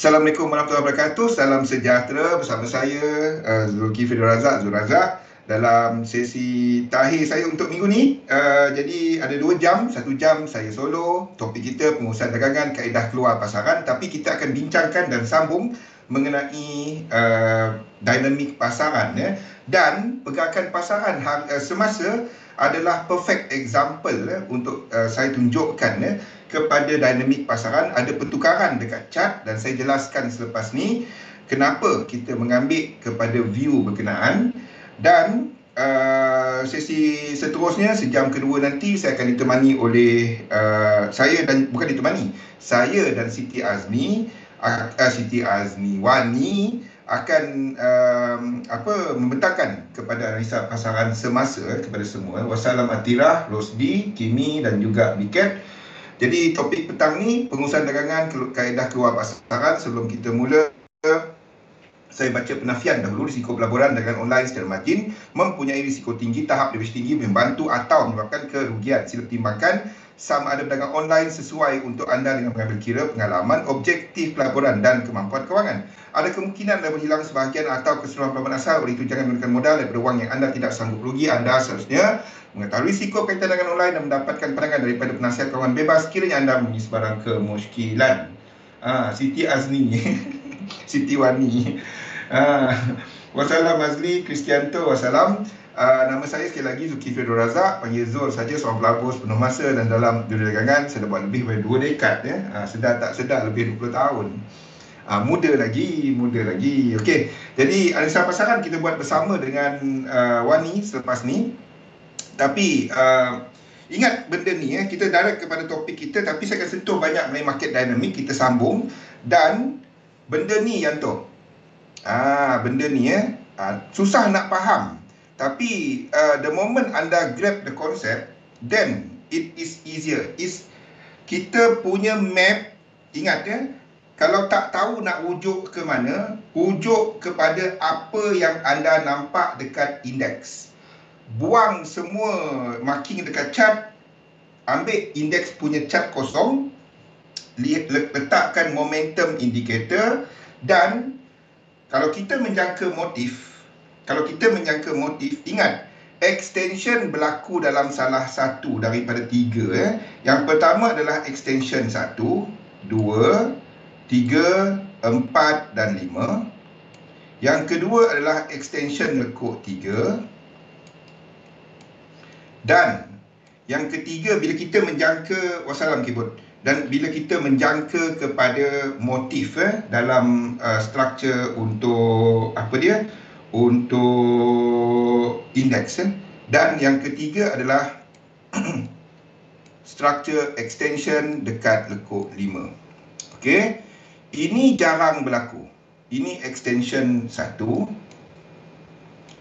Assalamualaikum warahmatullahi wabarakatuh. Salam sejahtera bersama saya Zulkifli Razak Zul Razak dalam sesi terakhir saya untuk minggu ni. Jadi ada 2 jam, 1 jam saya solo. Topik kita pengurusan dagangan, kaedah keluar pasaran, tapi kita akan bincangkan dan sambung mengenai dinamik pasaran ya. Dan pergerakan pasaran semasa adalah perfect example untuk saya tunjukkan kepada dinamik pasaran. Ada pertukaran dekat chart dan saya jelaskan selepas ni kenapa kita mengambil kepada view berkenaan. Dan sesi seterusnya, sejam kedua nanti, saya akan ditemani oleh saya dan Siti Azmi Wani akan membentangkan kepada analisa pasaran semasa kepada semua. Wassalam Atirah, Rosdi, Kimi dan juga Biket. Jadi topik petang ni pengurusan dagangan, kaedah keluar pasaran. Sebelum kita mula, saya baca penafian dahulu. Risiko pelaburan dagangan online secara margin mempunyai risiko tinggi, tahap lebih tinggi, membantu atau menyebabkan kerugian. Sila pertimbangkan sama ada perdagangan online sesuai untuk anda dengan mengambil kira pengalaman, objektif pelaburan dan kemampuan kewangan. Ada kemungkinan anda berhilang sebahagian atau keseluruhan pelaburan asal. Oleh itu jangan menggunakan modal daripada wang yang anda tidak sanggup rugi. Anda seharusnya mengetahui risiko kaitan dengan online dan mendapatkan pandangan daripada penasihat kawan bebas kiranya anda mempunyai sebarang kemusykilan. Siti Azmi Siti Wani. Wassalam Azli Kristianto. Wassalam. Nama saya sekali lagi Zulkifli Razak, panggil Zul saja, seorang pelabur sepenuh masa dan dalam dunia dagangan saya dah buat lebih dari 2 dekad ya. Sedar tak sedar lebih 20 tahun. Muda lagi. Okey. Jadi analisa pasaran kita buat bersama dengan Wani selepas ni. Tapi ingat benda ni kita direct kepada topik kita, tapi saya akan sentuh banyak mengenai market dynamic. Kita sambung dan benda ni yang tu. Benda ni susah nak faham. Tapi the moment anda grab the concept, then it is easier. Kita punya map, ingat kalau tak tahu nak rujuk ke mana, rujuk kepada apa yang anda nampak dekat indeks. Buang semua marking dekat chart, ambil indeks punya chart kosong, letakkan momentum indicator. Dan kalau kita menjangka motif, ingat, extension berlaku dalam salah satu daripada 3 Yang pertama adalah extension 1, 2, 3, 4 dan 5. Yang kedua adalah extension lekuk 3. Dan yang ketiga, bila kita menjangka, wassalam keyboard, dan bila kita menjangka kepada motif dalam struktur untuk untuk indeks. Dan yang ketiga adalah struktur extension dekat lekuk 5. Okey, ini jarang berlaku. Ini extension 1,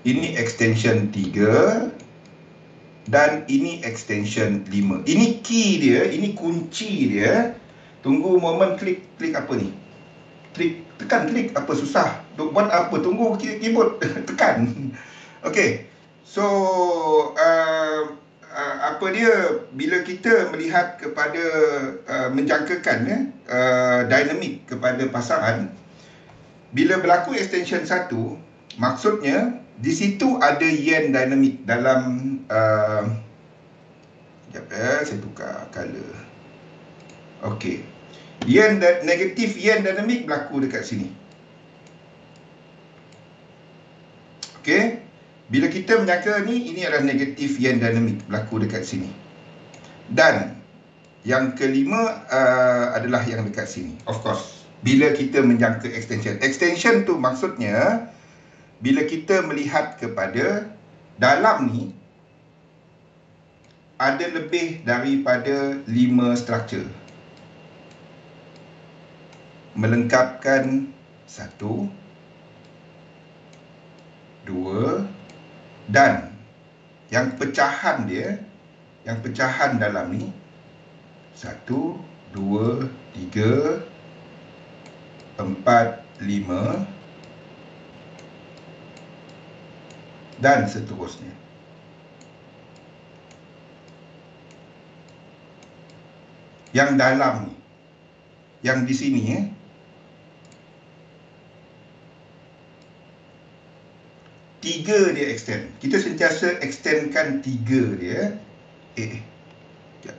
ini extension 3 dan ini extension 5. Ini key dia, ini kunci dia. Tunggu momen, klik apa ni? Tekan klik, apa susah? Buat apa? Tunggu keyboard tekan. Okey. So apa dia, bila kita melihat kepada menjangkakan dinamik kepada pasaran, bila berlaku extension 1, maksudnya di situ ada yen dynamic dalam saya tukar color. Okey. Negatif yen dynamic berlaku dekat sini. Okey. Bila kita menyangka ni, ini adalah negatif yen dynamic berlaku dekat sini. Dan yang kelima adalah yang dekat sini. Of course, bila kita menjangka extension. Extension tu maksudnya bila kita melihat kepada dalam ni ada lebih daripada 5 struktur, melengkapkan 1, 2 dan yang pecahan dia, yang pecahan dalam ni 1, 2, 3, 4, 5 dan seterusnya. Yang dalam ni, yang di sini 3 dia extend. Kita sentiasa extendkan 3 dia. Sekejap.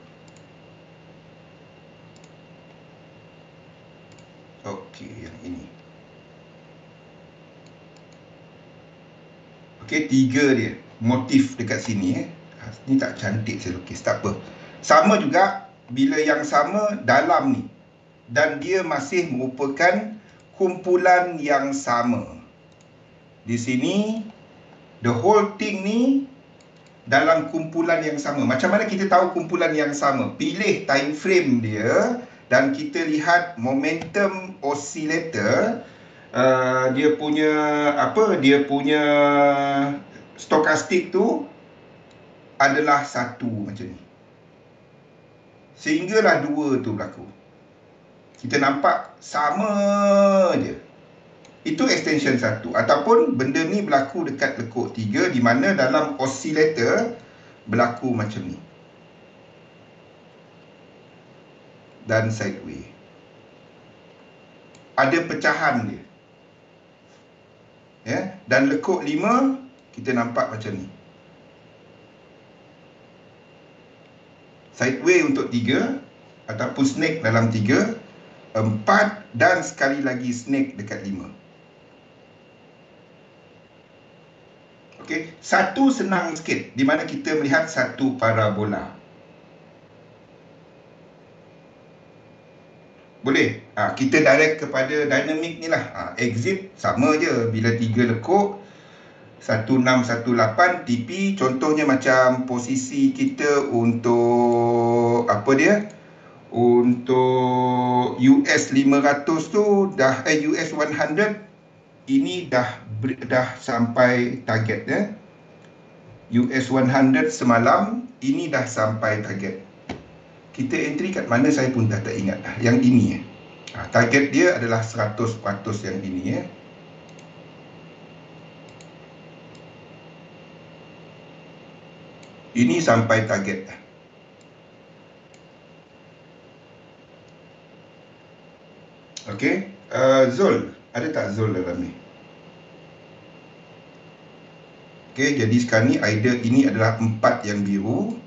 Okey, yang ini. Okey, 3 dia. Motif dekat sini. Ni tak cantik saya lukis, tak apa. Sama juga bila yang sama dalam ni. Dan dia masih merupakan kumpulan yang sama. Di sini, the whole thing ni dalam kumpulan yang sama. Macam mana kita tahu kumpulan yang sama? Pilih time frame dia dan kita lihat momentum oscillator. Dia punya dia punya stokastik tu adalah 1 macam ni. Sehinggalah 2 tu berlaku. Kita nampak sama je. Itu extension 1. Ataupun benda ni berlaku dekat lekuk 3 di mana dalam oscillator berlaku macam ni. Dan sideway. Ada pecahan dia. Ya, dan lekuk 5 kita nampak macam ni. Sideway untuk 3 ataupun snake dalam 3, 4 dan sekali lagi snake dekat 5. Okey, 1 senang sikit di mana kita melihat 1 parabola. Boleh? Kita direct kepada dinamik ni lah. Exit sama je bila 3 lekuk 1618 TP. Contohnya macam posisi kita untuk apa dia? Untuk US 500 tu dah US 100 ini dah sampai target ya. US 100 semalam ini dah sampai target. Kita entry kat mana saya pun dah tak ingat dah. Yang ini ya. Target dia adalah 100% yang ini ya. Ini sampai target dah. Okey, Zul, ada tak Zul dalam ni? Okey, jadi sekarang ni either ini adalah 4 yang biru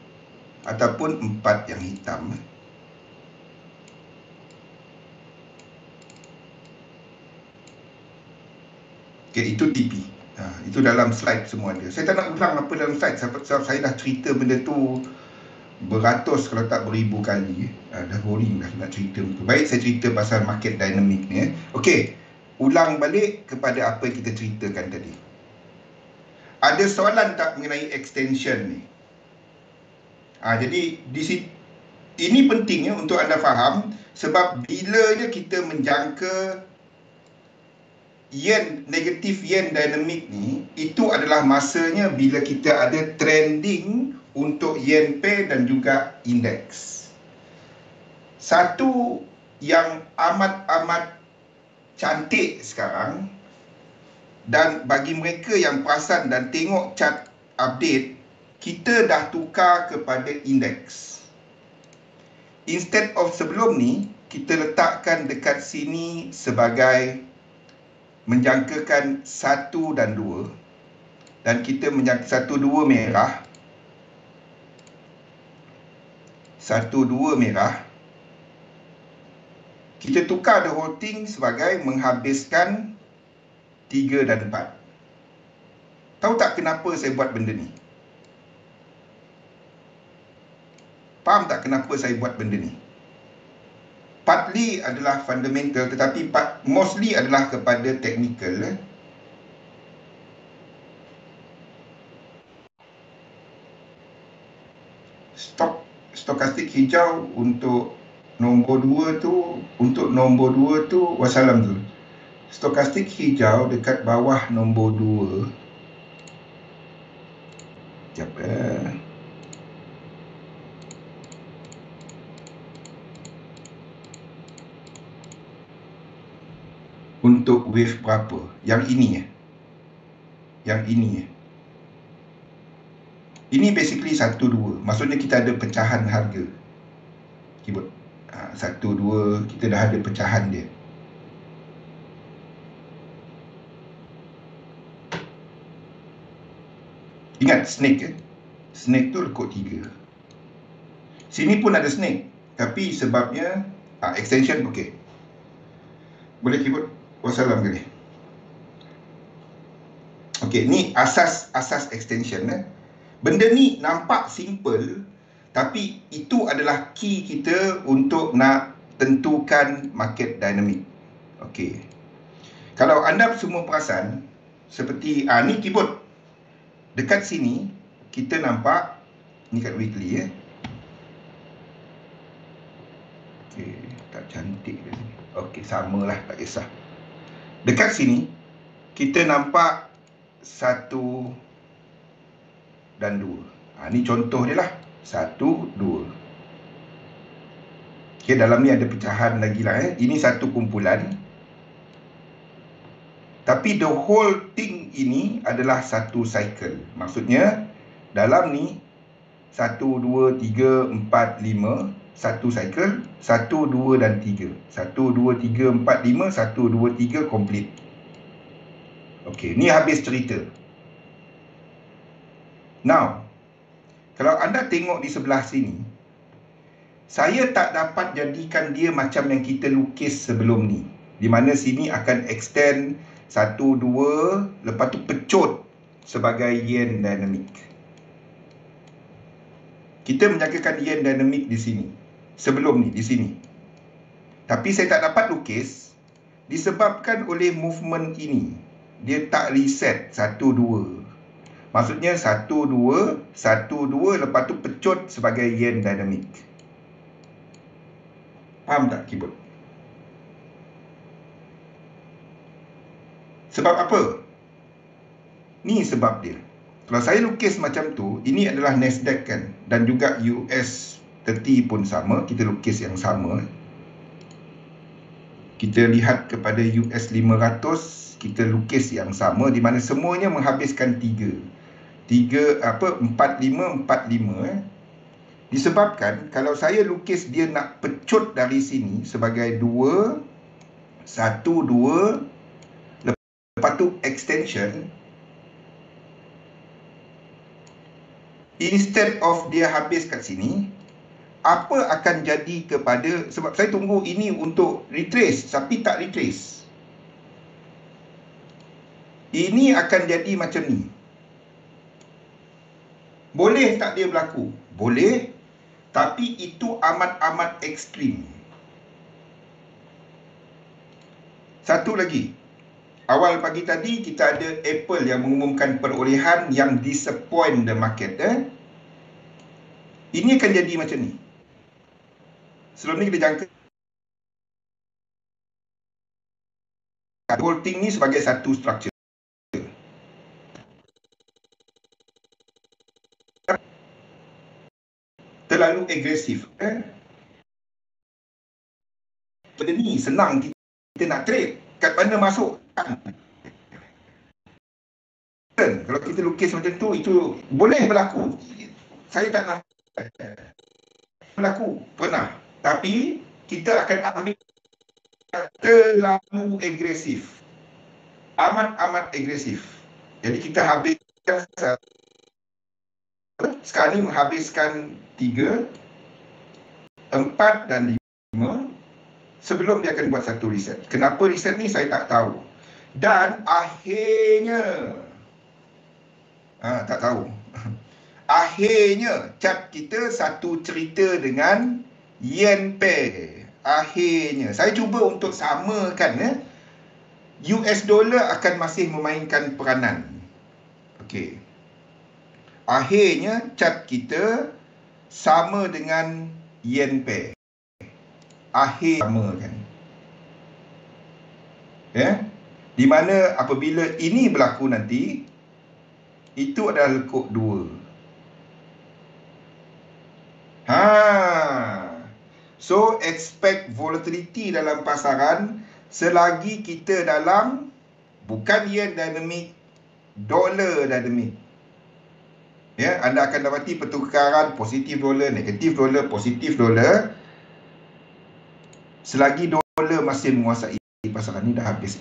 ataupun 4 yang hitam. Okey, itu TP. Itu dalam slide semua dia. Saya tak nak ulang apa dalam slide sebab saya dah cerita benda tu beratus kalau tak beribu kali. Dah boring dah nak cerita tu. Baik, saya cerita pasal market dynamic ni. Okey, ulang balik kepada apa yang kita ceritakan tadi. Ada soalan tak mengenai extension ni? Jadi ini pentingnya untuk anda faham sebab bila je kita menjangka yen negatif yen dynamic ni, itu adalah masanya bila kita ada trending untuk yen pair dan juga indeks. Satu yang amat cantik sekarang dan bagi mereka yang perasan dan tengok chart update, kita dah tukar kepada indeks. Instead of sebelum ni, kita letakkan dekat sini sebagai menjangkakan 1 dan 2. Dan kita menjangka 1, 2 merah. 1, 2 merah. Kita tukar the whole thing sebagai menghabiskan 3 dan 4. Tahu tak kenapa saya buat benda ni? Faham tak kenapa saya buat benda ni? Partly adalah fundamental tetapi mostly adalah kepada technical. Stokastik hijau untuk nombor 2 tu, wassalam tu. Stokastik hijau dekat bawah nombor 2. Sekejap Untuk wave berapa? Yang ini ya. Yang ini ya. Ini basically 1, 2. Maksudnya kita ada pecahan harga. Keyboard. 1, 2, kita dah ada pecahan dia. Ingat snake snake tu lekuk 3. Sini pun ada snake, tapi sebabnya extension okey. Boleh keyboard wassalam ke ni? Okey, ni asas extension Benda ni nampak simple, tapi itu adalah key kita untuk nak tentukan market dynamic. Okey. Kalau anda semua perasan, seperti ni keyboard. Dekat sini kita nampak ni kat weekly Okey, tak cantik ke ni. Okey, samalah, tak kisah. Dekat sini kita nampak 1 dan 2. Ni contoh dia lah. 1, 2. Okey, dalam ni ada pecahan lagi lah Ini satu kumpulan. Tapi the whole thing ini adalah satu cycle. Maksudnya dalam ni 1, 2, 3, 4, 5 satu cycle, 1, 2 dan 3. 1, 2, 3, 4, 5, 1, 2, 3 complete. Okey, ni habis cerita. Now, kalau anda tengok di sebelah sini, saya tak dapat jadikan dia macam yang kita lukis sebelum ni, di mana sini akan extend 1, 2, lepas tu pecut sebagai yen dynamic. Kita menjagakan yen dynamic di sini. Sebelum ni, di sini. Tapi saya tak dapat lukis disebabkan oleh movement ini. Dia tak reset 1, 2. Maksudnya 1, 2, 1, 2, lepas tu pecut sebagai yen dynamic. Faham tak keyboard? Sebab apa? Ni sebab dia. Kalau saya lukis macam tu, ini adalah Nasdaq kan, dan juga US 30 pun sama, kita lukis yang sama. Kita lihat kepada US 500, kita lukis yang sama, di mana semuanya menghabiskan 3, 4, 5, 4, 5 Disebabkan kalau saya lukis dia nak pecut dari sini sebagai 2, 1, 2, lepas tu extension, instead of dia habis kat sini, apa akan jadi kepada, sebab saya tunggu ini untuk retrace, tapi tak retrace. Ini akan jadi macam ni. Boleh tak dia berlaku? Boleh, tapi itu amat-amat ekstrim. Satu lagi, awal pagi tadi kita ada Apple yang mengumumkan perolehan yang disappoint the market. Ini akan jadi macam ni. Sebelum ni kita jangka whole thing ni sebagai satu structure. Terlalu agresif. Benda ni senang kita nak trade. Kat mana masuk? Kalau kita lukis macam tu, itu boleh berlaku. Saya tak nak berlaku. Pernah. Tapi kita akan ambil terlalu agresif. Amat-amat agresif. Jadi kita habiskan sekali menghabiskan 3, 4 dan 5 sebelum dia akan buat satu reset. Kenapa reset ni saya tak tahu. Dan akhirnya tak tahu. Akhirnya chart kita satu cerita dengan yen pair. Akhirnya saya cuba untuk samakan US dollar akan masih memainkan peranan. Okey. Akhirnya chart kita sama dengan yen pair. Akhir sama kan. Di mana apabila ini berlaku nanti, itu adalah lekuk 2. So expect volatility dalam pasaran selagi kita dalam bukan yen dynamic, dollar dynamic. Anda akan dapati pertukaran positif dolar, negatif dolar, positif dolar. Selagi dolar masih menguasai pasaran ni, dah habis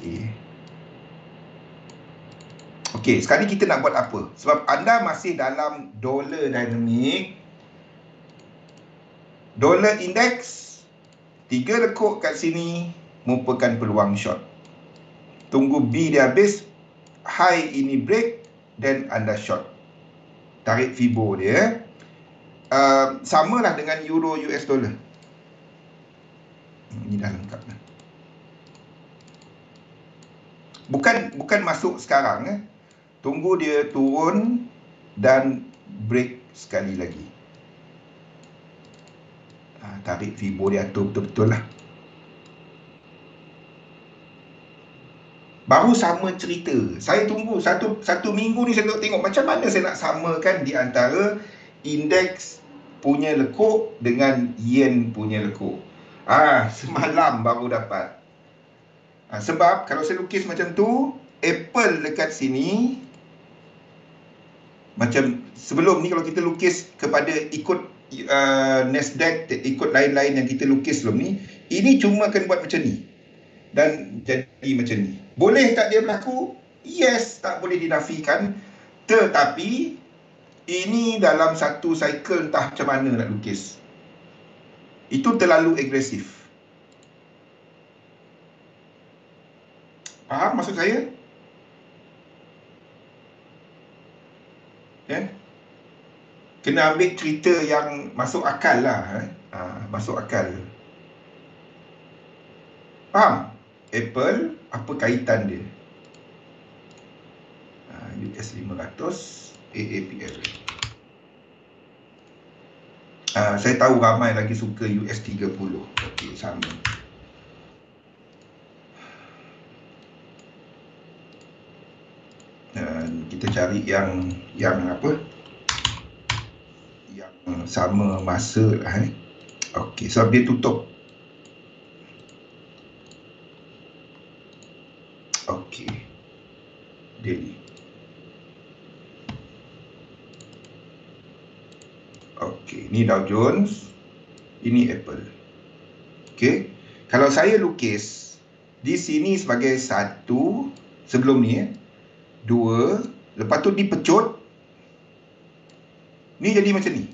Okey, sekarang kita nak buat apa? Sebab anda masih dalam dollar dynamic. Dollar index 3 lekuk kat sini merupakan peluang short. Tunggu B dia habis, high ini break, dan anda short. Tarik Fibo dia. Samalah dengan euro US dollar. Ini dah lengkap dah. Bukan masuk sekarang. Tunggu dia turun dan break sekali lagi. Tarik Fibo dia atur betul-betul lah. Baru sama cerita. Saya tunggu satu minggu ni, saya tengok macam mana saya nak samakan di antara indeks punya lekuk dengan yen punya lekuk. Semalam baru dapat. Sebab kalau saya lukis macam tu, Apple dekat sini, macam sebelum ni kalau kita lukis kepada ikut Nasdaq, ikut lain-lain yang kita lukis sebelum ni, ini cuma akan buat macam ni dan jadi macam ni. Boleh tak dia berlaku? Yes, tak boleh dinafikan. Tetapi ini dalam satu cycle entah macam mana nak lukis. Itu terlalu agresif. Faham maksud saya? Kena ambil cerita yang masuk akal lah. Masuk akal. Faham? Apple, apa kaitan dia? US 500, AAPL. Saya tahu ramai lagi suka US 30. Okey, sama. Kita cari yang apa? Yang sama masa lah. Okey, sebab dia tutup. Okey. Daily. Okey, ni Dow Jones, ini Apple. Okey. Kalau saya lukis di sini sebagai satu, sebelum ni 2, lepas tu dipecut, ni jadi macam ni.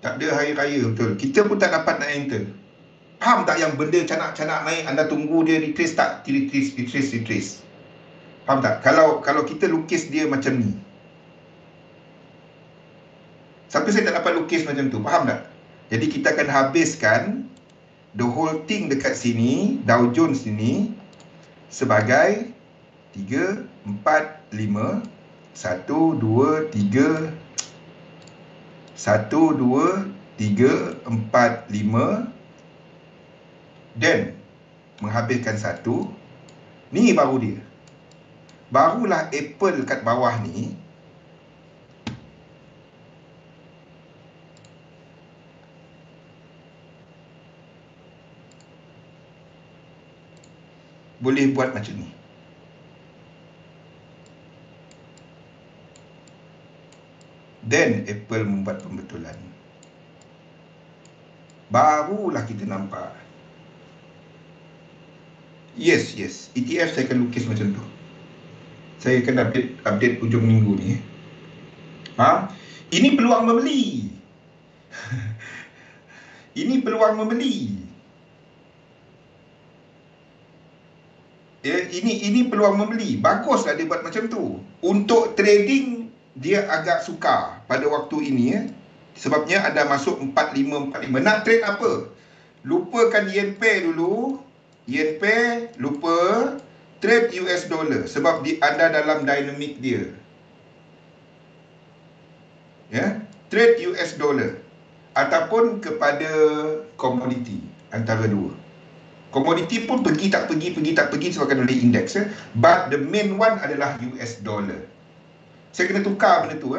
Tak ada hari raya, betul. Kita pun tak dapat nak enter. Faham tak yang benda canak-canak naik, anda tunggu dia retrace tak? Retrace. Faham tak? Kalau kita lukis dia macam ni. Sampai saya tak dapat lukis macam tu. Faham tak? Jadi kita akan habiskan the whole thing dekat sini, Dow Jones sini, sebagai 3, 4, 5, 1, 2, 3, 1, 2, 3, 4, 5, dan menghabiskan 1. Ni baru dia. Barulah Apple kat bawah ni boleh buat macam ni. Dan Apple membuat pembetulan. Barulah kita nampak. Yes. ETF saya akan lukis macam tu. Saya akan update hujung minggu ni. Ini peluang membeli. Ini peluang membeli. Ini peluang membeli. Baguslah dia buat macam tu. Untuk trading dia agak sukar pada waktu ini. Sebabnya ada masuk 45. Nak trade apa? Lupakan yen pair dulu. Yen pair lupa. Trade US dollar sebab anda dalam dynamic dia. Trade US dollar ataupun kepada komoditi, antara dua. Komoditi pun pergi tak pergi sebabkan oleh indeks. But the main one adalah US dollar. Saya kena tukar benda tu.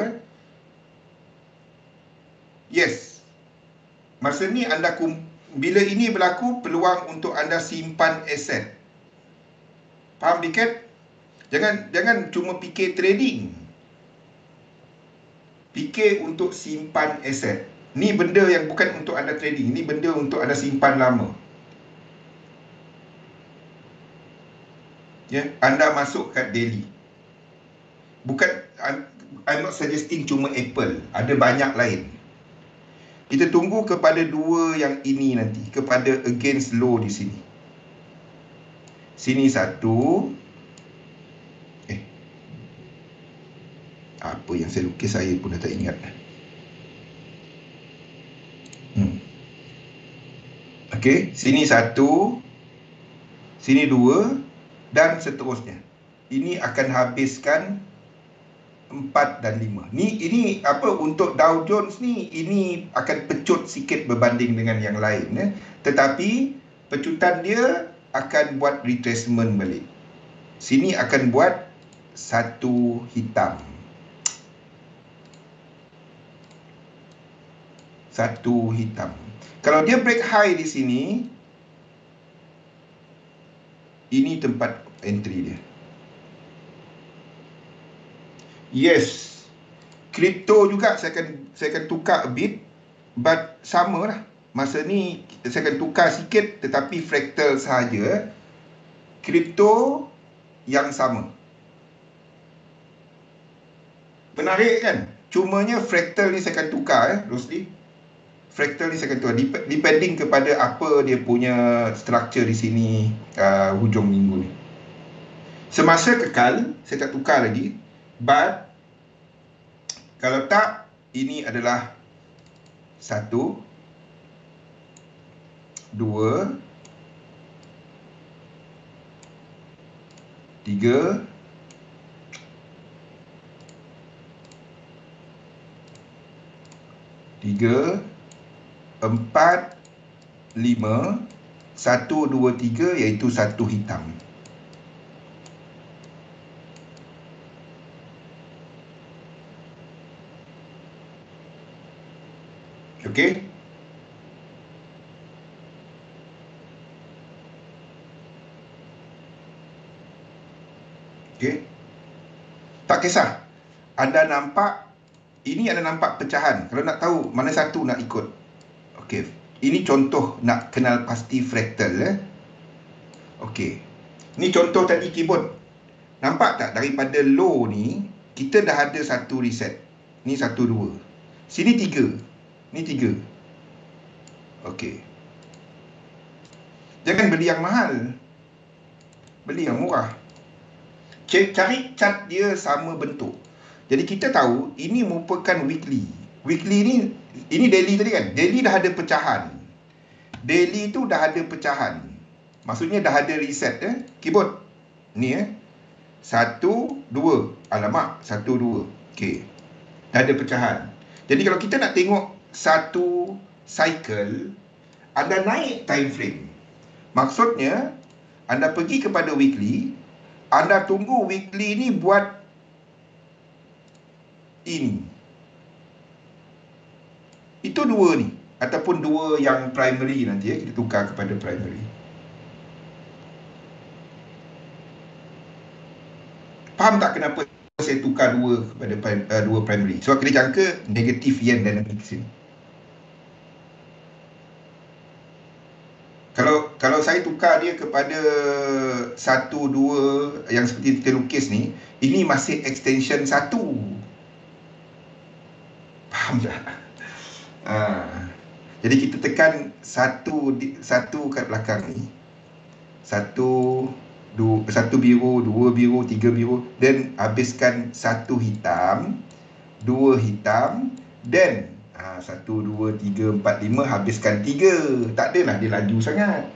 Yes. Masa ni bila ini berlaku, peluang untuk anda simpan aset. Faham dikit? Jangan cuma fikir trading. Fikir untuk simpan aset. Ni benda yang bukan untuk anda trading. Ni benda untuk anda simpan lama. Ya, anda masuk kat daily. Bukan, I'm not suggesting cuma Apple, ada banyak lain. Kita tunggu kepada dua yang ini nanti, kepada against low di sini. Sini satu. Apa yang saya lukis saya pun dah tak ingat. Okey, sini satu, sini dua, dan seterusnya. Ini akan habiskan 4 dan 5. Ini apa untuk Dow Jones ni, ini akan pecut sikit berbanding dengan yang lain, ya. Tetapi pecutan dia akan buat retracement balik. Sini akan buat satu hitam. Satu hitam. Kalau dia break high di sini, ini tempat entry dia. Yes, kripto juga saya akan tukar a bit, but sama lah. Masa ni saya akan tukar sikit, tetapi fractal sahaja. Kripto yang sama. Menarik kan? Cumanya fractal ni saya akan tukar, Rosli. Fractal ni saya akan tukar, depending kepada apa dia punya structure di sini hujung minggu ni. Semasa kekal, saya tak tukar lagi. But kalau tak, ini adalah 1, 2, 3, 4, 5, 1, 2, 3, iaitu satu hitam. Okey? Okey? Tak kisah. Anda nampak, ini anda nampak pecahan. Kalau nak tahu mana satu nak ikut. Okey. Ini contoh nak kenal pasti fractal, ya. Okey. Ini contoh tadi keyboard. Nampak tak daripada low ni, kita dah ada satu reset. Ni 1, 2. Sini 3. Ni 3. Okey. Jangan beli yang mahal. Beli yang murah. Cari chart dia sama bentuk. Jadi kita tahu ini merupakan weekly. Weekly ni, ini daily tadi kan? Daily dah ada pecahan. Daily tu dah ada pecahan. Maksudnya dah ada reset, ya. Keyboard. Ni, ya. 1, 2. Alamak, 1, 2. Okey. Dah ada pecahan. Jadi kalau kita nak tengok satu cycle, anda naik time frame. Maksudnya, anda pergi kepada weekly, anda tunggu weekly ni buat ini. Itu dua ni. Ataupun dua yang primary nanti, ya. Kita tukar kepada primary. Faham tak kenapa saya tukar dua kepada dua primary? Sebab kita jangka negatif yen dynamic sini. Kalau saya tukar dia kepada 1, 2 yang seperti kita lukis ni, ini masih extension 1. Faham tak? Jadi kita tekan satu kat belakang ni. 1, 2, 1 biru, 2 biru, 3 biru, dan habiskan 1 hitam, 2 hitam, dan 1, 2, 3, 4, 5 habiskan 3. Tak adalah dia laju sangat.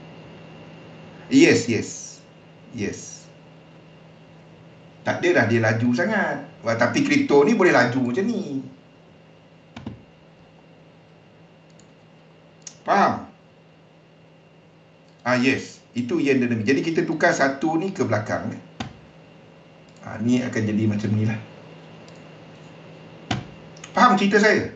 Yes. Tak adalah dia laju sangat. Tapi kripto ni boleh laju macam ni. Faham? Yes. Itu yen dynamic. Jadi kita tukar satu ni ke belakang. Ni akan jadi macam ni lah. Faham cerita saya?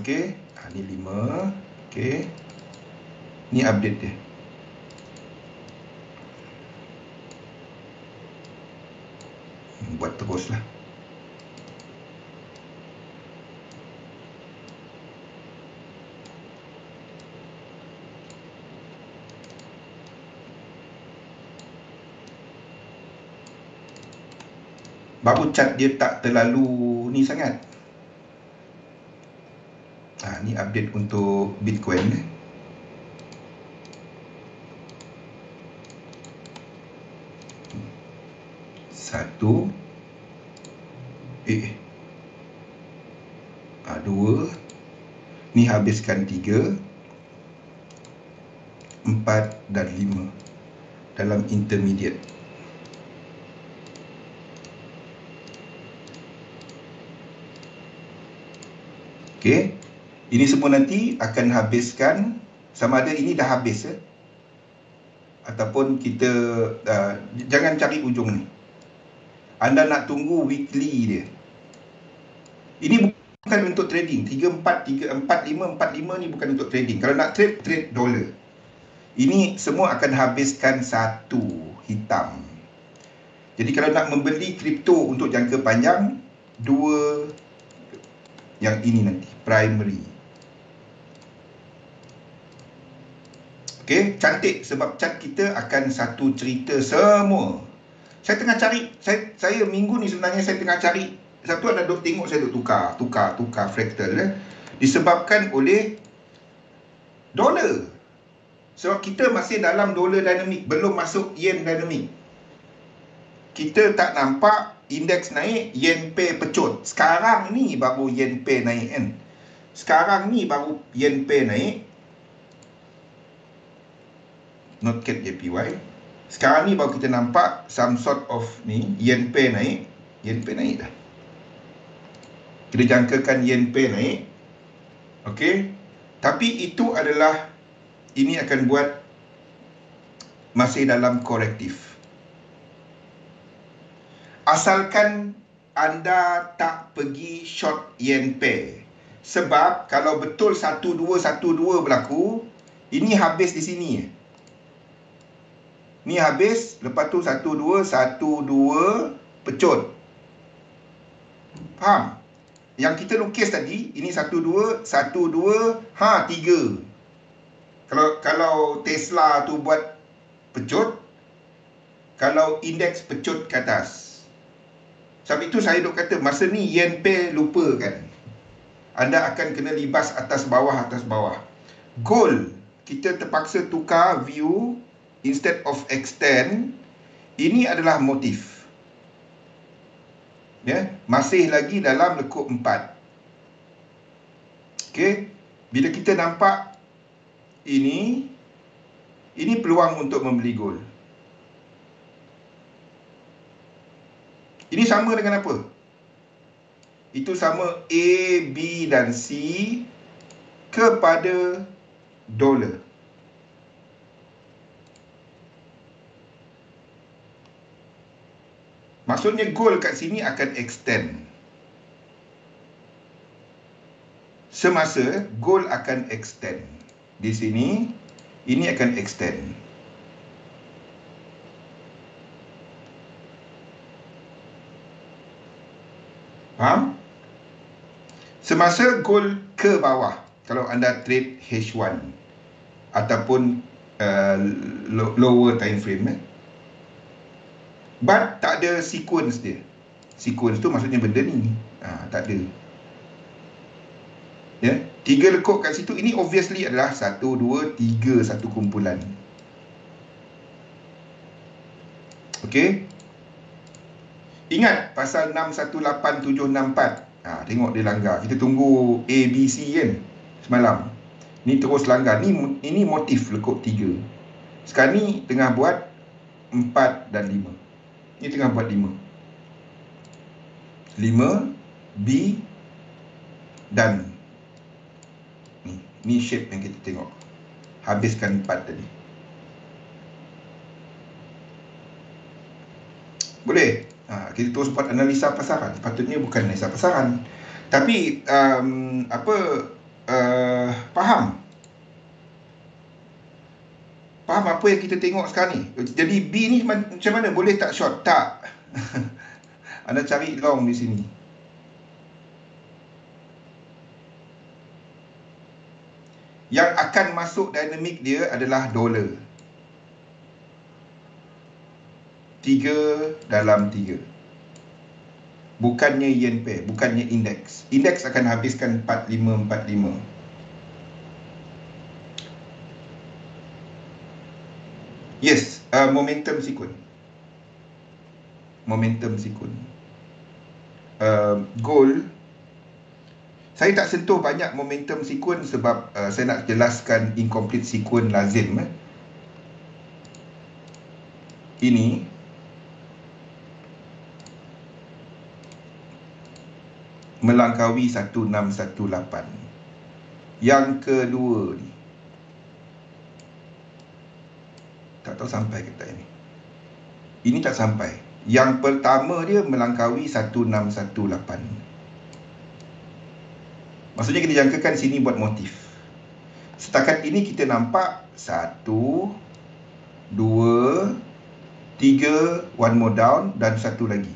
Okey. Ni 5. Okey. Ni update dia. Buat teruslah. baru chart dia tak terlalu ni sangat. Ni update untuk Bitcoin. Satu, dua, ni habiskan 3, 4 dan 5 dalam intermediate. Okey, ini semua nanti akan habiskan, sama ada ini dah habis ataupun kita jangan cari ujung ni. Anda nak tunggu weekly dia. Ini bukan untuk trading. 3, 4, 5 ni bukan untuk trading. Kalau nak trade dolar. Ini semua akan habiskan satu hitam. Jadi kalau nak membeli kripto untuk jangka panjang, 2 yang ini nanti, primary. Okey, cantik sebab chart kita akan satu cerita semua. Saya tengah cari, saya minggu ni sebenarnya saya tengah cari, satu ada duk tengok, saya duk tukar fractal disebabkan oleh dolar. Sebab kita masih dalam dolar dynamic, belum masuk yen dynamic. Kita tak nampak indeks naik, yen pair pecut. Sekarang ni baru yen pair naik kan. Sekarang ni baru yen pair naik. Not cat JPY. Sekarang ni baru kita nampak some sort of ni, yen pair naik. Yen pair naik dah. Kita jangkakan yen pair naik. Okey. Tapi itu adalah, ini akan buat masih dalam korektif. Asalkan anda tak pergi short yen pair. Sebab kalau betul 1212 berlaku, ini habis di sini. Ni habis, lepas tu 12 pecut. Faham? Yang kita lukis tadi, ini 12, 3. Kalau Tesla tu buat pecut, kalau indeks pecut ke atas. Sebab itu saya duk kata, masa ni yen pair lupakan. Anda akan kena libas atas bawah. Gold, kita terpaksa tukar view instead of extend. Ini adalah motif. Ya, masih lagi dalam lekuk 4. Okey, bila kita nampak ini peluang untuk membeli gold. Ini sama dengan apa? Itu sama A, B dan C kepada dolar. Maksudnya gold kat sini akan extend. Semasa gold akan extend. Di sini, ini akan extend. Faham? Semasa gold ke bawah, kalau anda trade H1 ataupun lower time frame, but tak ada sequence dia. Sequence tu maksudnya benda ni. Tak ada. Ya, 3 lekuk kat situ, ini obviously adalah 1, 2, 3 satu kumpulan. Okey. Ingat pasal 618764. Tengok dia langgar. Kita tunggu A, B, C kan semalam. Ni terus langgar. Ini motif lekuk 3. Sekarang ni tengah buat 4 dan 5. Ni tengah buat 5. 5, B dan ni shape yang kita tengok. Habiskan 4 tadi. Boleh? Kita terus buat analisa pasaran. Patutnya bukan analisa pasaran. Tapi faham apa yang kita tengok sekarang ni. Jadi B ni macam mana? Boleh tak short? Tak. Anda cari long di sini. Yang akan masuk dinamik dia adalah dolar. 3 dalam 3. bukannya yen pair, bukannya indeks. Indeks akan habiskan 4545. Yes, momentum sequence. Momentum sequence. Gold, saya tak sentuh banyak momentum sequence sebab saya nak jelaskan incomplete sequence lazim. Ini melangkaui 1618. Yang kedua ni tak tahu sampai ke tak ini. Ini tak sampai. Yang pertama dia melangkaui 1618. Maksudnya kita jangkakan sini buat motif. Setakat ini kita nampak 1, 2, 3, one more down dan satu lagi.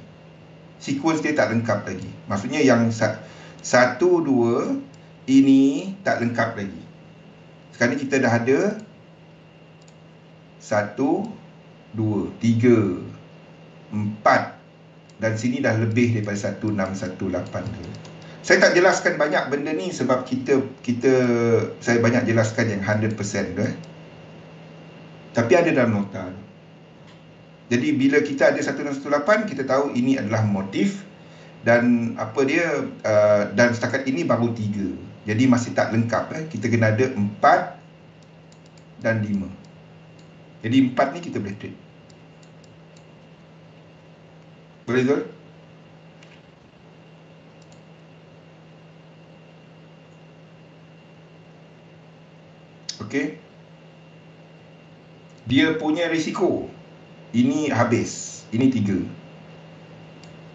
Sequence dia tak lengkap lagi. Maksudnya yang 1, 2 ini tak lengkap lagi. Sekarang ni kita dah ada 1, 2, 3, 4 dan sini dah lebih daripada 1618 tu. Saya tak jelaskan banyak benda ni sebab saya banyak jelaskan yang 100% tu. Tapi ada dalam nota. Jadi bila kita ada 1618, kita tahu ini adalah motif dan apa dia dan setakat ini baru 3. Jadi masih tak lengkap. Kita kena ada 4 dan 5. Jadi 4 ni kita boleh trade. Boleh Zul? Okey. Dia punya risiko. Ini habis. Ini 3.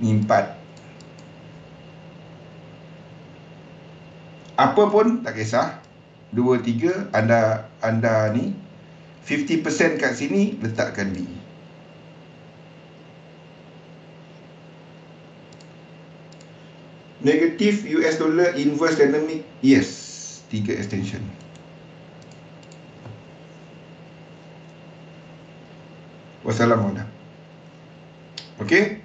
Ini 4. Apa pun tak kisah. 2, 3 anda ni 50% kat sini letakkan B. Negatif US dollar inverse dynamic. Yes. 3 extension. Wassalamualaikum. Okey.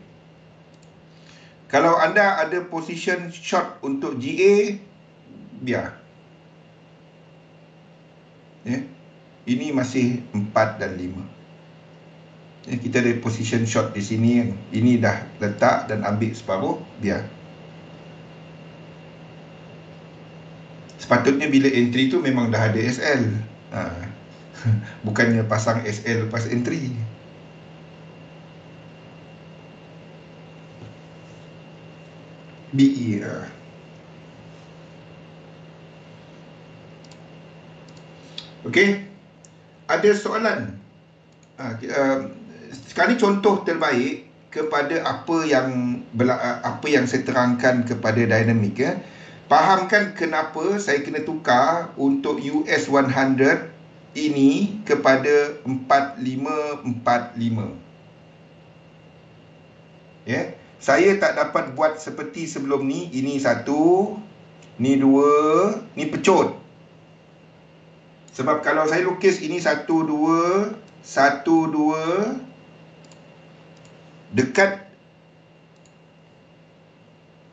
Kalau anda ada position short untuk GA, biar. Ini masih 4 dan 5. Kita ada position short di sini kan. Ini dah letak dan ambil separuh, biar. Sepatutnya bila entry tu memang dah ada SL. Bukannya pasang SL lepas entry. BE. Okey. Ada soalan? Sekali contoh terbaik kepada apa yang saya terangkan kepada dinamik ya. Fahamkan kenapa saya kena tukar untuk US 100 ini kepada 4545. Ya. Saya tak dapat buat seperti sebelum ni. Ini 1, ni 2, ni pecut. Sebab kalau saya lukis ini 1, 2, 1, 2 dekat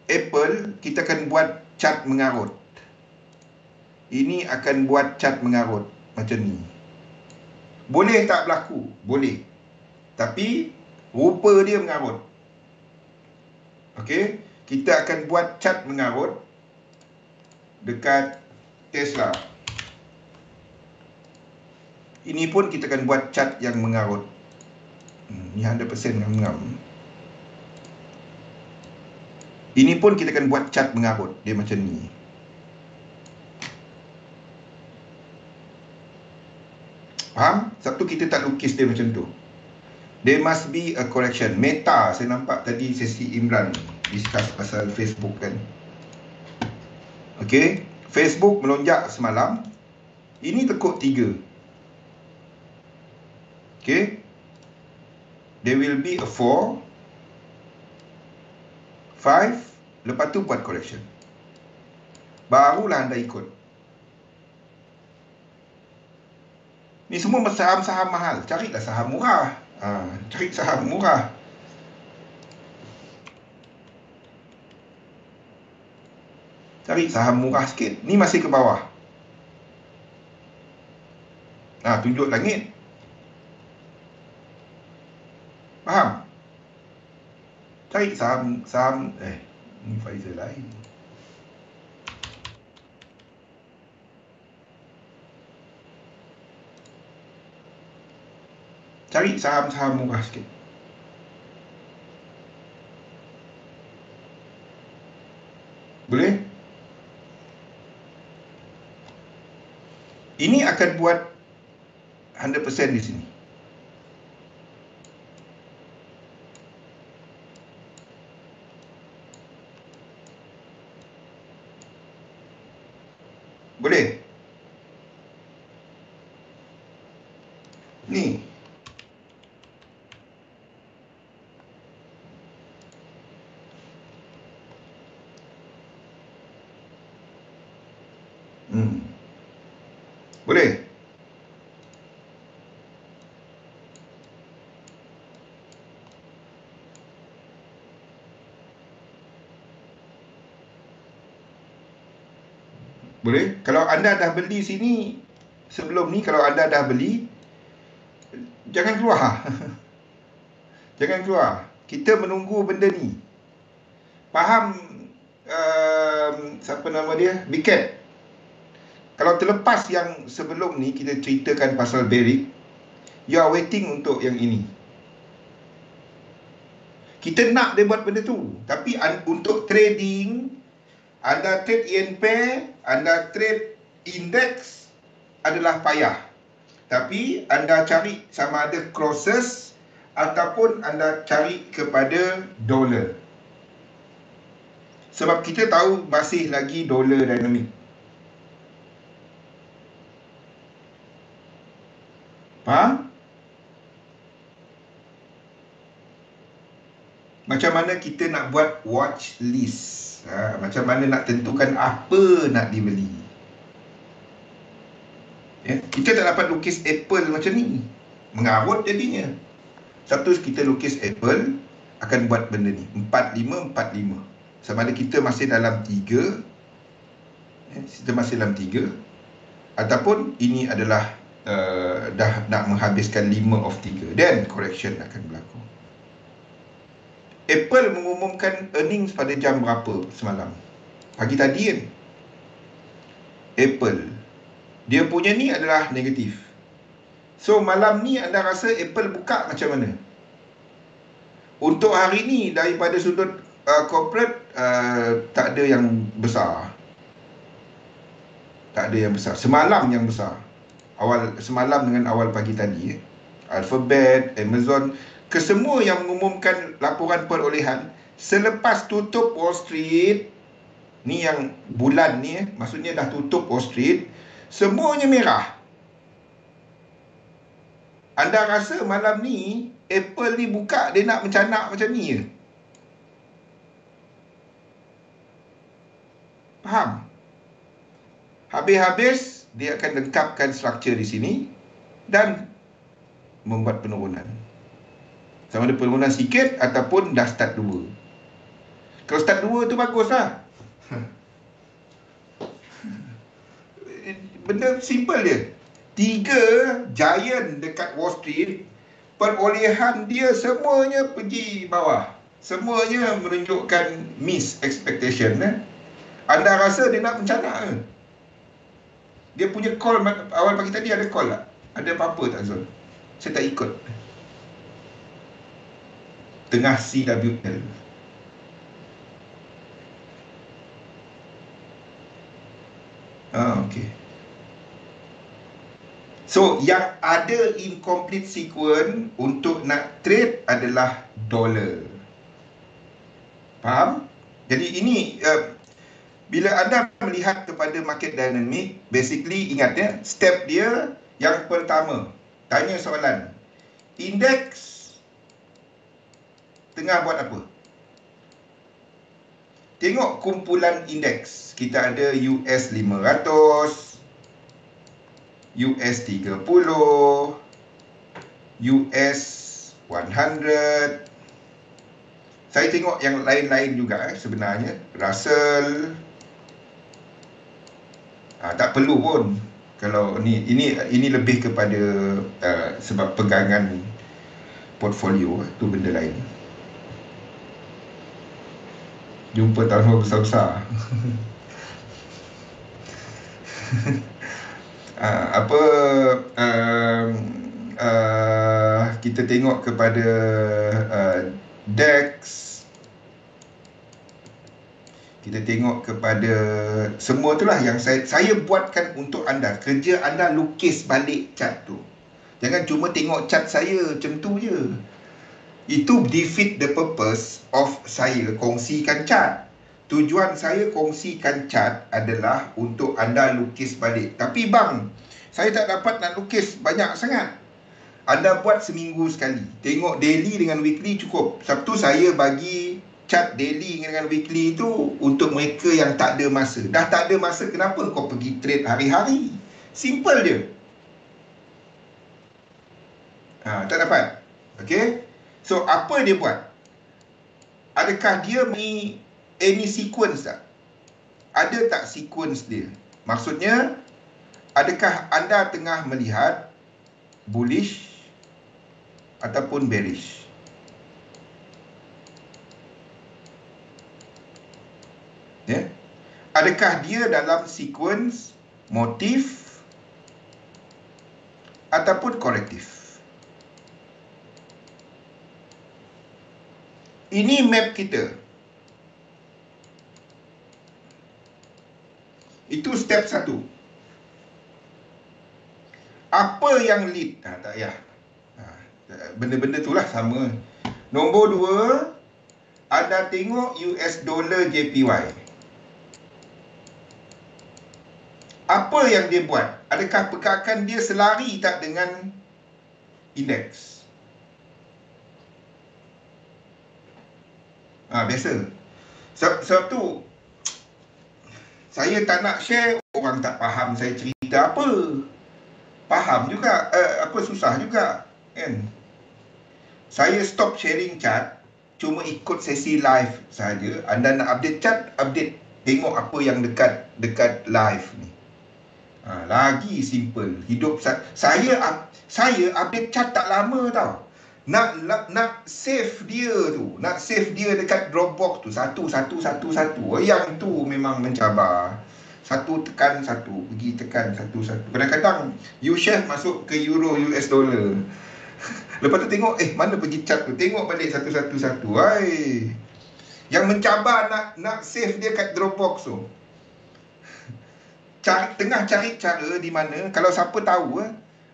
Apple, kita akan buat chart mengarut. Ini akan buat chart mengarut macam ni. Boleh tak berlaku? Boleh. Tapi rupa dia mengarut. Okey, kita akan buat chart mengarut dekat Tesla. Ini pun kita akan buat chart yang mengarut. Ni 100% ngam-ngam. Ini pun kita akan buat chart mengarut. Dia macam ni. Faham? Sebab tu kita tak lukis dia macam tu. There must be a correction. Meta, saya nampak tadi sesi Imran discuss pasal Facebook kan. Okey, Facebook melonjak semalam. Ini tekuk 3. Okey. There will be a 4, 5, lepas tu buat correction. Barulah anda ikut. Ni semua saham-saham mahal. Carilah saham murah. Cari saham murah. Cari saham murah sikit. Ni masih ke bawah. Tunjuk langit. Faham? Cari saham ni Faizal lain. Cari saham-saham murah sikit. Boleh? Ini akan buat 100% di sini. Boleh? Ni. Boleh? Boleh? Kalau anda dah beli sini sebelum ni, kalau anda dah beli, jangan keluar. Jangan keluar. Kita menunggu benda ni. Faham siapa nama dia? Biket. Kalau terlepas yang sebelum ni kita ceritakan pasal Barrick, you are waiting untuk yang ini. Kita nak dia buat benda tu. Tapi untuk trading, anda trade yen pair, anda trade index adalah payah. Tapi anda cari sama ada crosses ataupun anda cari kepada dolar. Sebab kita tahu masih lagi dolar dynamic. Faham? Macam mana kita nak buat watch list. Macam mana nak tentukan apa nak dibeli. Kita tak dapat lukis Apple macam ni. Mengarut jadinya. Satu kita lukis Apple, akan buat benda ni. 4545. Sama ada kita masih dalam 3. Kita masih dalam 3. Ataupun ini adalah dah nak menghabiskan 5 of 3. Then correction akan berlaku. Apple mengumumkan earnings pada jam berapa semalam? Pagi tadi kan? Apple. Dia punya ni adalah negatif. So malam ni anda rasa Apple buka macam mana? Untuk hari ni daripada sudut corporate tak ada yang besar. Tak ada yang besar. Semalam yang besar. Semalam dengan awal pagi tadi. Alphabet, Amazon, kesemua yang mengumumkan laporan perolehan selepas tutup Wall Street, ni yang bulan ni, maksudnya dah tutup Wall Street, semuanya merah. Anda rasa malam ni Apple ni buka, dia nak mencanak macam ni je? Faham? Habis-habis dia akan lengkapkan struktur di sini dan membuat penurunan. Sama ada penurunan sikit ataupun dah start 2. Kalau start 2 tu baguslah. Benda simple je. 3 giant dekat Wall Street, perolehan dia semuanya pergi bawah. Semuanya menunjukkan miss expectation. Anda rasa dia nak mencanak ke? Dia punya call awal pagi tadi ada call tak? Ada apa-apa tak Zul? Saya tak ikut. Tengah CWL. Okey. So, yang ada incomplete sequence untuk nak trade adalah dolar. Faham? Jadi ini bila anda melihat kepada market dynamic, basically ingat ya, step dia yang pertama, tanya soalan. Indeks tengah buat apa? Tengok kumpulan indeks. Kita ada US 500, US 30, US 100. Saya tengok yang lain-lain juga sebenarnya. Russell. Tak perlu pun. Kalau ini lebih kepada sebab pegangan portfolio, tu benda lain. Jumpa tahun besar-besar. Apa kita tengok kepada DEX, kita tengok kepada semua itulah yang saya buatkan untuk anda. Kerja anda lukis balik chart tu. Jangan cuma tengok chart saya macam tu je. Itu defeat the purpose of saya kongsikan chart. Tujuan saya kongsikan chart adalah untuk anda lukis balik. Tapi bang, saya tak dapat nak lukis banyak sangat. Anda buat seminggu sekali. Tengok daily dengan weekly cukup. Sabtu saya bagi chart daily dengan weekly itu untuk mereka yang tak ada masa. Dah tak ada masa, kenapa kau pergi trade hari-hari? Simple je. Tak dapat. Okay? So, apa dia buat? Adakah dia ni any sequence tak? Ada tak sequence dia? Maksudnya, adakah anda tengah melihat bullish ataupun bearish? Ya? Adakah dia dalam sequence motif ataupun korektif? Ini map kita. Itu step 1. Apa yang lead? Tak payah. Benda-benda itulah sama. Nombor 2, anda tengok US dollar JPY. Apa yang dia buat? Adakah pergerakan dia selari tak dengan indeks? Biasa. Sebab tu saya tak nak share, orang tak faham saya cerita apa. Faham juga, susah juga, kan? Saya stop sharing chart, cuma ikut sesi live saja. Anda nak update chart, update. Tengok apa yang dekat live ni. Lagi simple. Hidup saya update chart tak lama tau. Nak save dia tu, nak save dia dekat Dropbox tu satu. Yang tu memang mencabar. Satu tekan satu, pergi tekan satu. Kadang-kadang U-Share masuk ke Euro US dollar. Lepas tu tengok, mana pergi chart tu? Tengok balik satu. Yang mencabar nak save dia kat Dropbox tu. Tengah cari cara di mana, kalau siapa tahu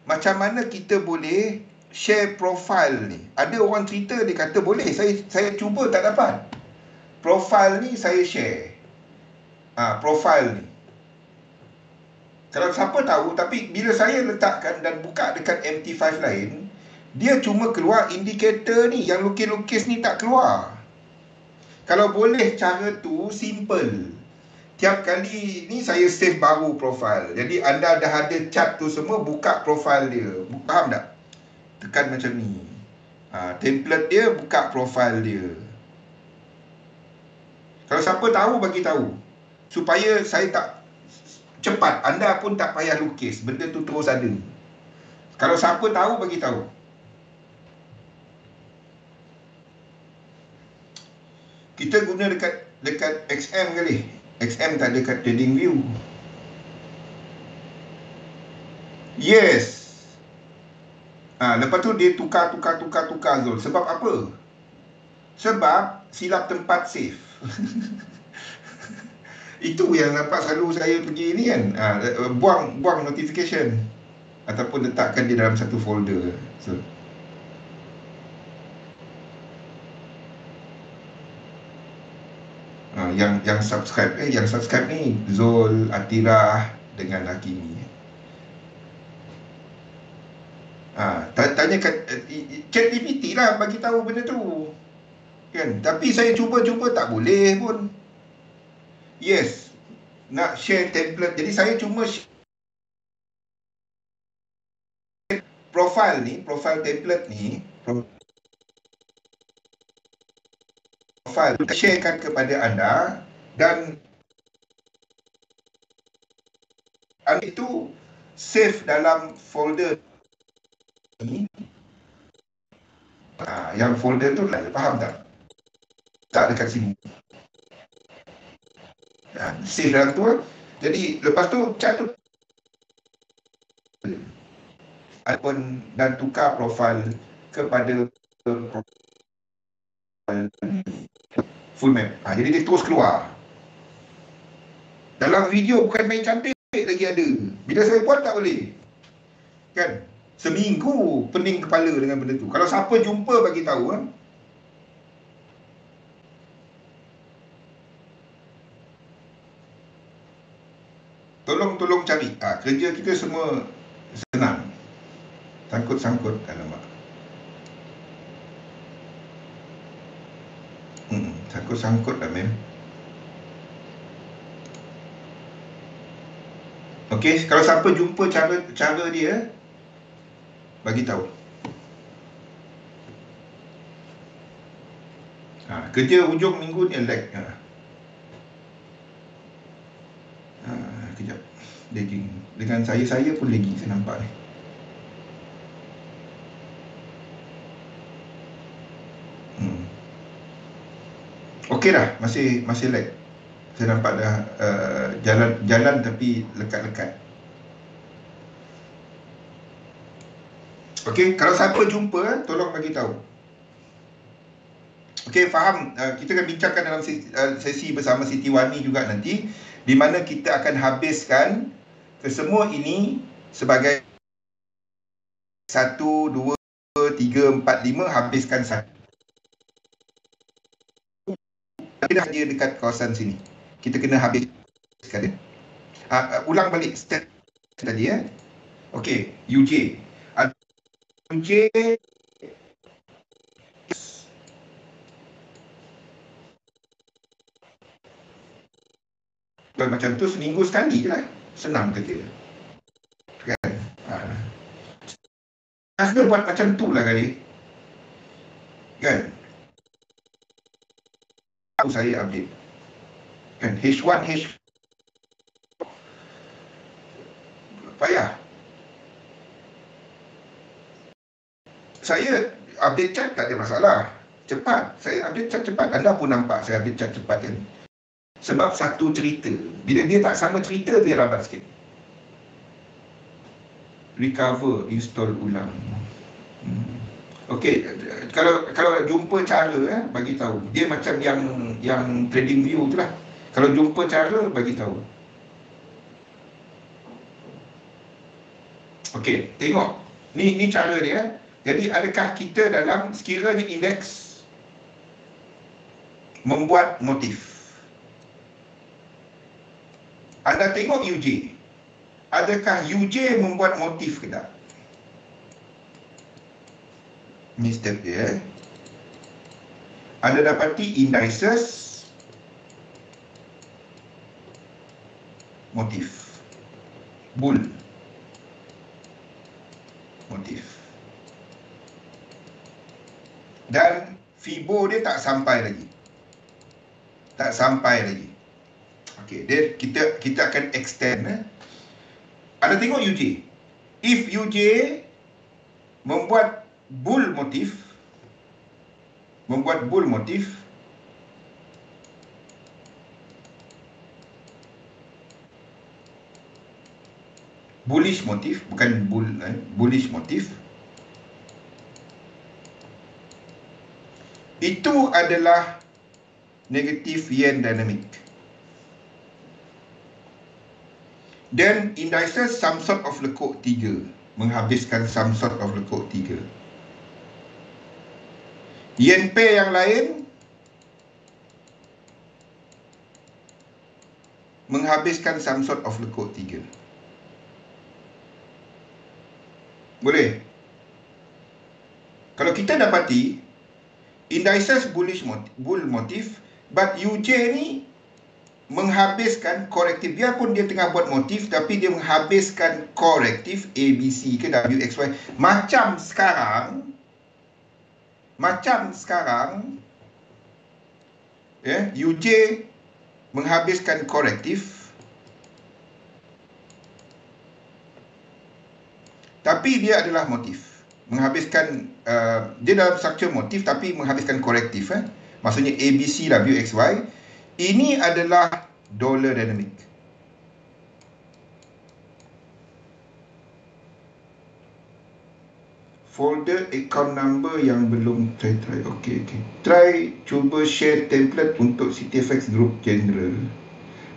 macam mana kita boleh share profile ni. Ada orang cerita, dia kata boleh. Saya cuba tak dapat. Profile ni saya share. Profile ni. Kalau siapa tahu, tapi bila saya letakkan dan buka dekat MT5 lain, dia cuma keluar indikator ni. Yang lukis-lukis ni tak keluar. Kalau boleh cara tu simple. Tiap kali ni saya save baru profile. Jadi anda dah ada chart tu semua, buka profile dia. Faham tak? Tekan macam ni. Template dia, buka profile dia. Kalau siapa tahu, bagi tahu. Supaya saya tak cepat. Anda pun tak payah lukis. Benda tu terus ada. Kalau siapa tahu, bagi tahu. Kita guna dekat XM kali. XM tak ada kat TradingView. Yes. Lepas tu dia tukar Zul. Sebab apa? Sebab silap tempat save. Itu yang nampak selalu saya pergi ni kan. Buang notification. Ataupun letakkan dia dalam satu folder. So, yang subscribe ni Zul, Atirah dengan Hakimi. Tanya ChatGPT lah bagi tahu benda tu. Kan? Tapi saya cuba tak boleh pun. Yes. Nak share template. Jadi saya cuma profile template ni, profile sharekan kepada anda, dan itu save dalam folder ni. Yang folder tu faham tak? Tak dekat sini. Save dalam tu. Jadi lepas tu cat tu ataupun dan tukar profil kepada profil full map. Jadi dia terus keluar. Dalam video bukan main cantik lagi ada. Bila saya buat tak boleh. Kan? Seminggu pening kepala dengan benda tu. Kalau siapa jumpa bagi tahu tolong cari. Kerja kita semua senang. Sangkut-sangkut alamak. Sangkut-sangkut lah mem. Okey, kalau siapa jumpa cara dia bagi tahu. Kerja hujung minggu ni lag. Kejap. Lagging. Dengan saya pun lagging saya nampak ni. Okey dah, masih lag. Saya nampak dah jalan tapi lekat-lekat. Okey, kalau siapa jumpa tolong bagi tahu. Okey, faham. Kita akan bincangkan dalam sesi bersama Siti Wani juga nanti, di mana kita akan habiskan kesemua ini sebagai 1, 2, 3, 4, 5 habiskan satu. Kita dia dekat kawasan sini. Kita kena habiskan dia. Ulang balik step tadi ya. Okey, UJ. UJ macam tu seminggu sekali je lah. Senang kerja. Kan? Ada buat macam tu lah kali. Kan? Saya update. Kan? H1, payah. Saya update chat tak ada masalah. Cepat. Saya update chat cepat. Anda pun nampak saya update chat cepat kan. Sebab satu cerita. Bila dia tak sama cerita, dia lambat sikit. Recover, install ulang. Okey, kalau jumpa cara bagi tahu. Dia macam yang trading view tu lah. Kalau jumpa cara bagi tahu. Okey, tengok. Ni cara dia. Jadi adakah kita dalam sekiranya indeks membuat motif. Anda tengok UJ. Adakah UJ membuat motif ke tak? Ni step dia. Anda dapati indices motif. Bull motif. Dan Fibo dia tak sampai lagi. Okey, kita akan extend. Anda tengok UJ. If UJ membuat bull motif, bullish motif, bukan bull, bullish motif, itu adalah negative yen dynamic. Dan indices some sort of lekuk 3, menghabiskan some sort of lekuk 3. Yen pair yang lain menghabiskan some sort of lekuk 3. Boleh? Kalau kita dapati indices bull motif, but UJ ni menghabiskan korektif. Biarpun dia tengah buat motif, tapi dia menghabiskan korektif ABC ke WXY. Macam sekarang UJ menghabiskan korektif Tapi dia adalah motif. Menghabiskan, dia dalam struktur motif tapi menghabiskan korektif. Maksudnya ABC, W, X, Y. Ini adalah dollar dynamic. Folder account number yang belum try. Okey. Try cuba share template untuk CityFX Group General.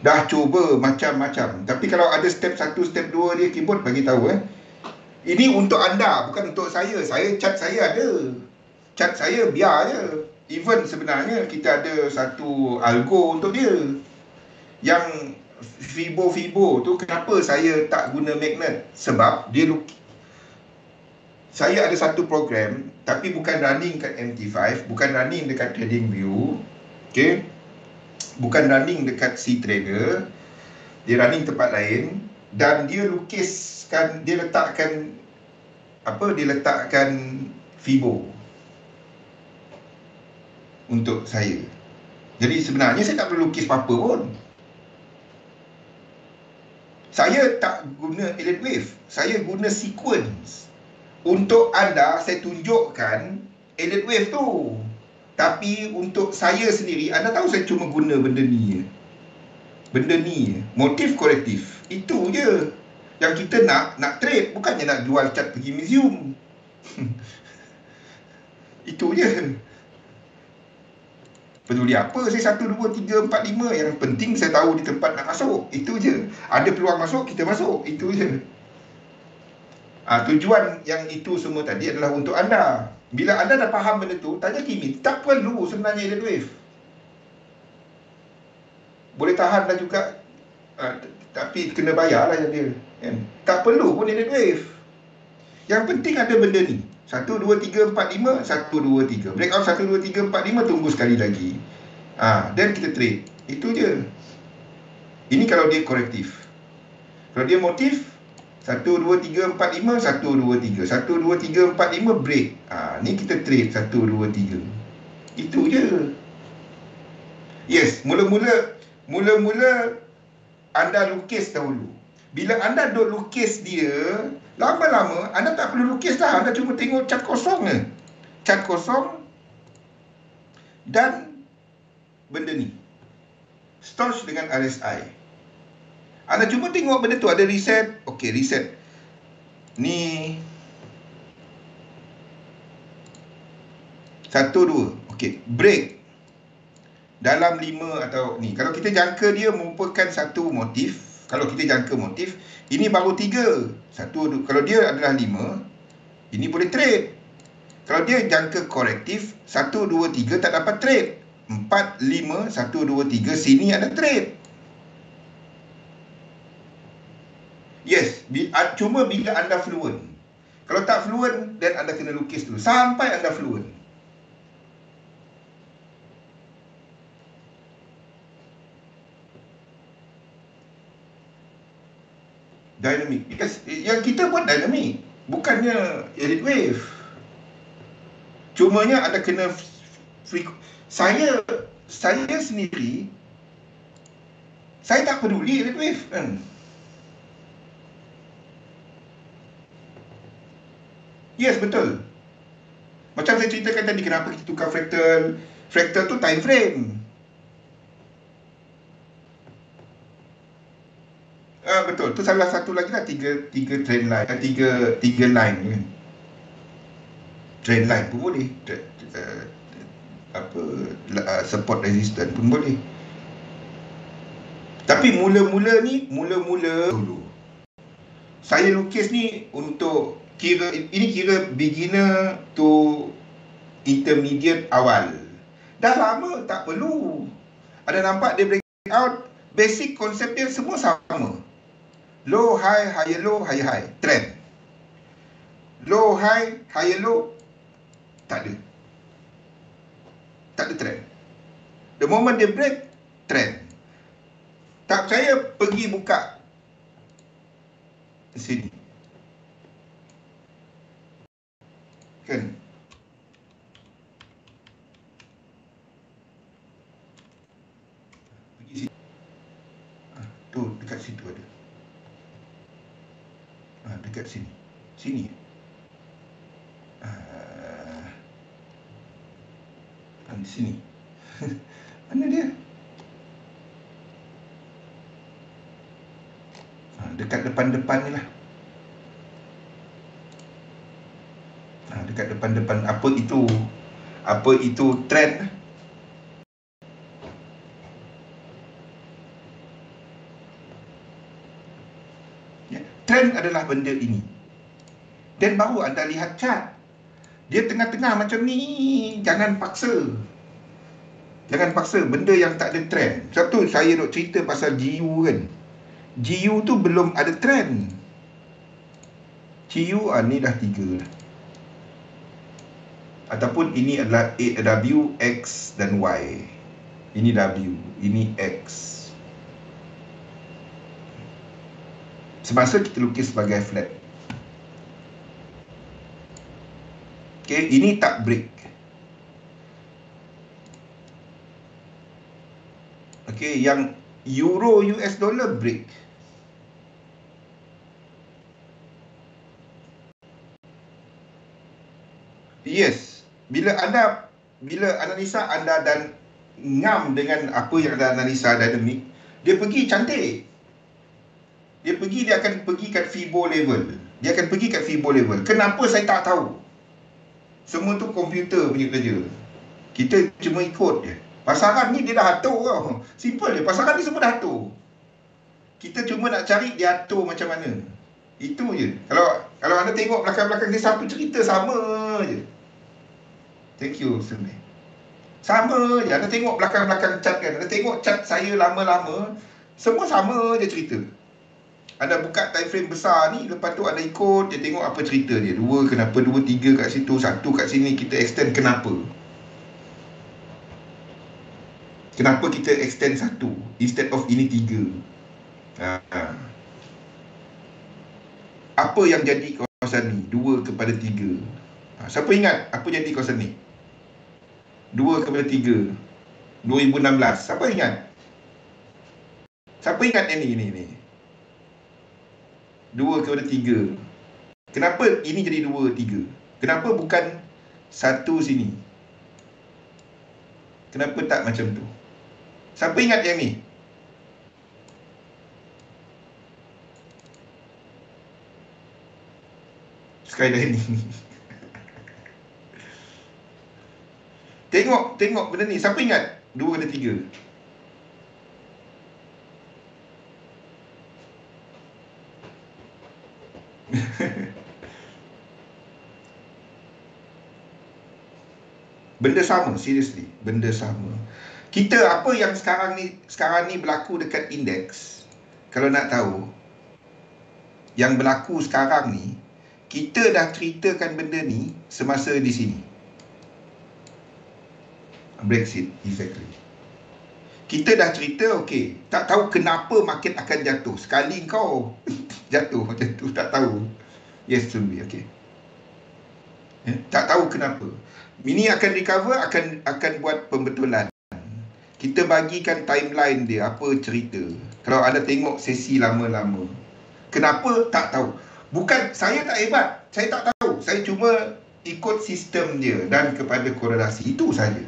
Dah cuba macam-macam. Tapi kalau ada step 1, step 2 dia keyboard bagi tahu Ini untuk anda, bukan untuk saya. Chat saya ada. Chat saya biar je. Even sebenarnya kita ada satu algo untuk dia. Yang Fibo tu kenapa saya tak guna magnet? Sebab dia saya ada satu program tapi bukan running kat MT5, bukan running dekat TradingView. Okey. Bukan running dekat CTrader. Dia running tempat lain dan dia lukiskan, dia letakkan Fibo untuk saya. Jadi sebenarnya saya tak perlu lukis apa-apa pun. Saya tak guna elite wave, saya guna sequence. Untuk anda saya tunjukkan elite wave tu. Tapi untuk saya sendiri, anda tahu saya cuma guna benda ni. Motif korektif. Itu je. Yang kita nak trade, bukannya nak jual cat pergi museum. Itu je. Peduli apa saya 1, 2, 3, 4, 5. Yang penting saya tahu di tempat nak masuk. Itu je. Ada peluang masuk, kita masuk. Itu je. Tujuan yang itu semua tadi adalah untuk anda. Bila anda dah faham benda tu, tanya Kimi. Tak perlu sebenarnya elite wave. Boleh tahan dah juga. Tapi kena bayar lah dia. Tak perlu pun elite wave. Yang penting ada benda ni. 1, 2, 3, 4, 5. 1, 2, 3. Breakout 1, 2, 3, 4, 5. Tunggu sekali lagi. Then kita trade. Itu je. Ini kalau dia korektif. Kalau dia motif, 1, 2, 3, 4, 5. 1, 2, 3. 1, 2, 3, 4, 5. Break. Ni kita trade. 1, 2, 3. Itu je. Yes. Mula-mula anda lukis dahulu. Bila anda duk lukis dia, lama-lama anda tak perlu lukis dah. Anda cuma tengok cat kosong je. Cat kosong dan benda ni. Storch dengan RSI. Anda cuma tengok benda tu ada reset. Okey, reset. Ni 1, 2. Okey, break. Dalam 5 atau ni. Kalau kita jangka dia merupakan satu motif. Kalau kita jangka motif, ini baru 3. 1, 2. Kalau dia adalah 5, ini boleh trade. Kalau dia jangka korektif, 1, 2, 3 tak dapat trade. 4, 5, 1, 2, 3, sini ada trade. Yes, cuma bila anda fluent. Kalau tak fluent, then anda kena lukis dulu. Sampai anda fluent. Dynamic. Because yang kita buat dynamic, bukannya elite wave. Cumanya anda kena saya sendiri, saya tak peduli elite wave kan. Yes, betul. Macam saya ceritakan tadi, kenapa kita tukar fractal. Fractal tu time frame. Betul. Tu salah satu lagi lah, tiga trend line, tiga line kan. Trend line pun boleh. Support resistance pun boleh. Tapi mula-mula dulu. Saya lukis ni untuk ini kira beginner to intermediate awal. Dah lama tak perlu. Ada nampak dia breakout, basic konsep dia semua sama. Low, high, higher, low, higher, high. Trend. Low, high, higher, low. Tak ada. Tak ada trend. The moment dia break, trend. Tak percaya, pergi buka sini. Kan? Pergi sini. Tu, dekat situ ada. Dekat sini. Sini. Di sini. Mana dia? Dekat depan-depan ni lah. Dekat depan-depan. Apa itu trend? Ya, trend adalah benda ini. Dan baru anda lihat chart. Dia tengah-tengah macam ni. Jangan paksa. Jangan paksa benda yang tak ada trend. Sebab tu saya nak cerita pasal GU kan. GU tu belum ada trend. GU ni dah 3 lah. Ataupun ini adalah W, X dan Y. Ini W, ini X. Semasa kita lukis sebagai flat. Okay, ini tak break. Okay, yang Euro US dollar break. Yes. Bila analisa anda dan ngam dengan apa yang anda analisa dinamik, dia pergi cantik. Dia akan pergi kat Fibo level. Kenapa saya tak tahu? Semua tu komputer punya kerja. Kita cuma ikut je. Pasaran ni dia dah atur tau. Simple je. Pasaran ni semua dah atur. Kita cuma nak cari dia atur macam mana. Itu je. Kalau anda tengok belakang-belakang dia satu cerita sama je. Thank you, Sunday. Sama je. Anda tengok belakang-belakang chat kan. Anda tengok chat saya lama-lama. Semua sama je cerita. Anda buka time frame besar ni, lepas tu anda ikut, dia tengok apa cerita dia. 2, kenapa 2, 3 kat situ, 1 kat sini, kita extend kenapa? Kenapa kita extend 1 instead of ini 3? Apa yang jadi kawasan ni? 2 kepada 3. Siapa ingat apa jadi kawasan ni? 2 kepada 3. 2016. Siapa ingat? Siapa ingat yang ni? 2 kepada 3. Kenapa ini jadi 2, 3? Kenapa bukan 1 sini? Kenapa tak macam tu? Siapa ingat yang ni? Skydiving. Tengok benda ni. Siapa ingat 2 kepada 3? Benda sama, seriously, benda sama. Kita apa yang sekarang ni berlaku dekat indeks, kalau nak tahu, yang berlaku sekarang ni, kita dah ceritakan benda ni semasa di sini. Brexit, exactly. Kita dah cerita, okey, tak tahu kenapa market akan jatuh. Sekali kau jatuh macam tu, tak tahu. Yes, Sunbi, okey. Tak tahu kenapa. Ini akan recover, akan buat pembetulan. Kita bagikan timeline dia, apa cerita. Kalau anda tengok sesi lama-lama. Kenapa? Tak tahu. Bukan, saya tak hebat. Saya tak tahu. Saya cuma ikut sistem dia dan kepada korelasi. Itu saja.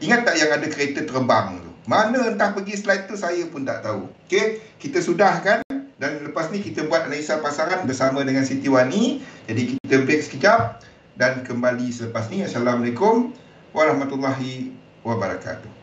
Ingat tak yang ada kereta terbang tu? Mana entah pergi slide tu, saya pun tak tahu. Okey, kita sudahkan. Dan lepas ni kita buat analisa pasaran bersama dengan Siti Wani. Jadi kita break sekejap dan kembali selepas ni. Assalamualaikum warahmatullahi wabarakatuh.